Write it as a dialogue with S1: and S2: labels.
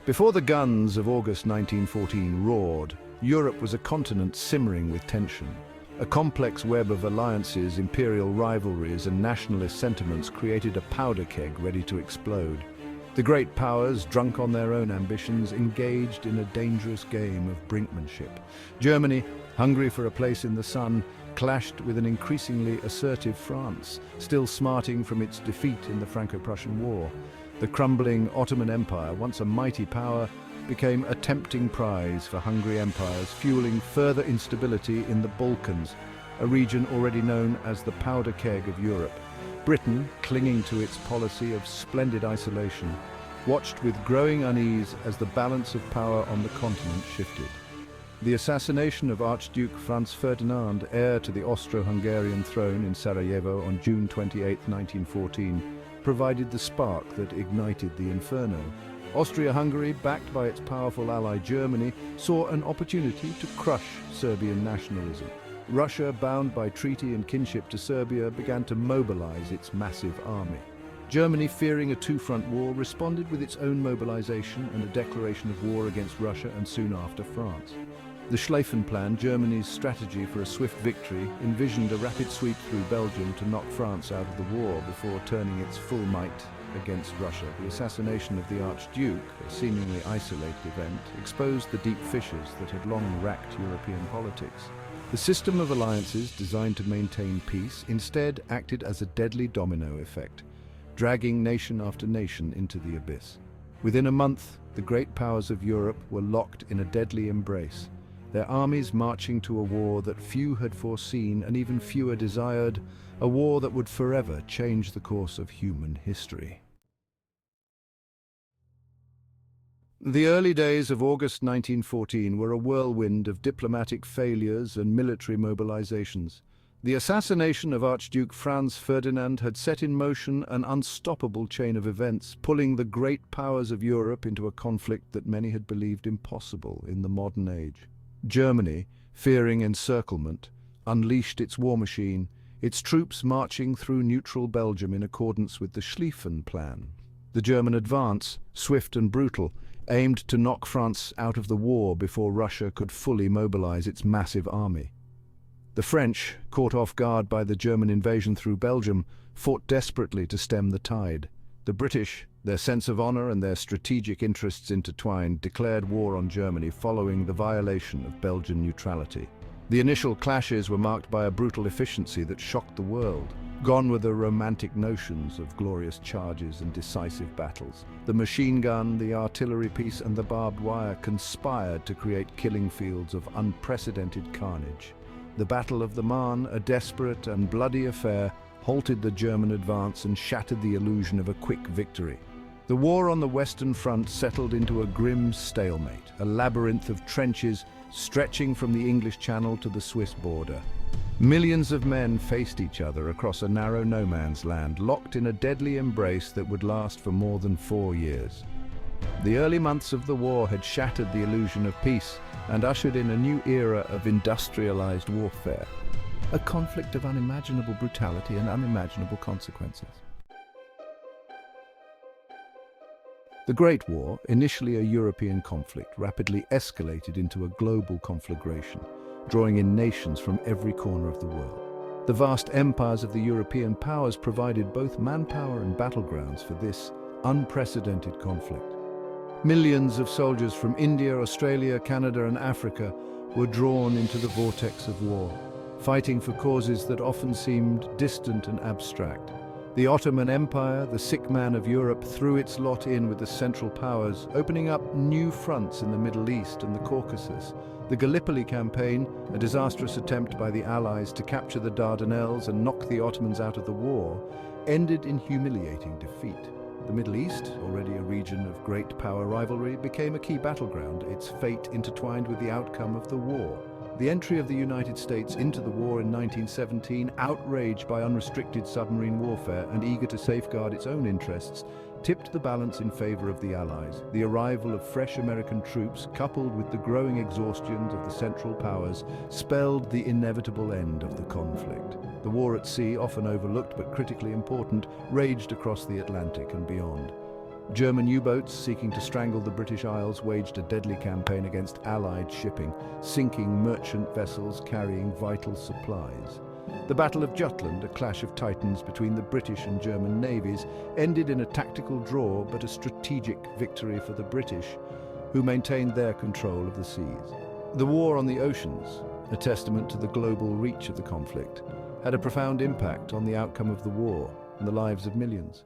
S1: Before the guns of August 1914 roared, Europe was a continent simmering with tension. A complex web of alliances, imperial rivalries, and nationalist sentiments created a powder keg ready to explode. The great powers, drunk on their own ambitions, engaged in a dangerous game of brinkmanship. Germany, hungry for a place in the sun, clashed with an increasingly assertive France, still smarting from its defeat in the Franco-Prussian War. The crumbling Ottoman Empire, once a mighty power, became a tempting prize for hungry empires, fueling further instability in the Balkans, a region already known as the powder keg of Europe. Britain, clinging to its policy of splendid isolation, watched with growing unease as the balance of power on the continent shifted. The assassination of Archduke Franz Ferdinand, heir to the Austro-Hungarian throne in Sarajevo on June 28, 1914, provided the spark that ignited the inferno. Austria-Hungary, backed by its powerful ally Germany, saw an opportunity to crush Serbian nationalism. Russia, bound by treaty and kinship to Serbia, began to mobilize its massive army. Germany, fearing a two-front war, responded with its own mobilization and a declaration of war against Russia and soon after France. The Schlieffen Plan, Germany's strategy for a swift victory, envisioned a rapid sweep through Belgium to knock France out of the war before turning its full might against Russia. The assassination of the Archduke, a seemingly isolated event, exposed the deep fissures that had long racked European politics. The system of alliances designed to maintain peace instead acted as a deadly domino effect, dragging nation after nation into the abyss. Within a month, the great powers of Europe were locked in a deadly embrace, their armies marching to a war that few had foreseen and even fewer desired, a war that would forever change the course of human history. The early days of August 1914 were a whirlwind of diplomatic failures and military mobilizations. The assassination of Archduke Franz Ferdinand had set in motion an unstoppable chain of events, pulling the great powers of Europe into a conflict that many had believed impossible in the modern age. Germany, fearing encirclement, unleashed its war machine, its troops marching through neutral Belgium in accordance with the Schlieffen Plan. The German advance, swift and brutal, aimed to knock France out of the war before Russia could fully mobilize its massive army. The French, caught off guard by the German invasion through Belgium, fought desperately to stem the tide. The British, their sense of honor and their strategic interests intertwined, declared war on Germany following the violation of Belgian neutrality. The initial clashes were marked by a brutal efficiency that shocked the world. Gone were the romantic notions of glorious charges and decisive battles. The machine gun, the artillery piece, and the barbed wire conspired to create killing fields of unprecedented carnage. The Battle of the Marne, a desperate and bloody affair, halted the German advance and shattered the illusion of a quick victory. The war on the Western Front settled into a grim stalemate, a labyrinth of trenches stretching from the English Channel to the Swiss border. Millions of men faced each other across a narrow no-man's land, locked in a deadly embrace that would last for more than 4 years. The early months of the war had shattered the illusion of peace and ushered in a new era of industrialized warfare, a conflict of unimaginable brutality and unimaginable consequences. The Great War, initially a European conflict, rapidly escalated into a global conflagration, drawing in nations from every corner of the world. The vast empires of the European powers provided both manpower and battlegrounds for this unprecedented conflict. Millions of soldiers from India, Australia, Canada, and Africa were drawn into the vortex of war, fighting for causes that often seemed distant and abstract. The Ottoman Empire, the sick man of Europe, threw its lot in with the Central Powers, opening up new fronts in the Middle East and the Caucasus. The Gallipoli campaign, a disastrous attempt by the Allies to capture the Dardanelles and knock the Ottomans out of the war, ended in humiliating defeat. The Middle East, already a region of great power rivalry, became a key battleground, its fate intertwined with the outcome of the war. The entry of the United States into the war in 1917, outraged by unrestricted submarine warfare and eager to safeguard its own interests, tipped the balance in favor of the Allies. The arrival of fresh American troops, coupled with the growing exhaustion of the Central Powers, spelled the inevitable end of the conflict. The war at sea, often overlooked but critically important, raged across the Atlantic and beyond. German U-boats seeking to strangle the British Isles waged a deadly campaign against Allied shipping, sinking merchant vessels carrying vital supplies. The Battle of Jutland, a clash of titans between the British and German navies, ended in a tactical draw but a strategic victory for the British, who maintained their control of the seas. The war on the oceans, a testament to the global reach of the conflict, had a profound impact on the outcome of the war and the lives of millions.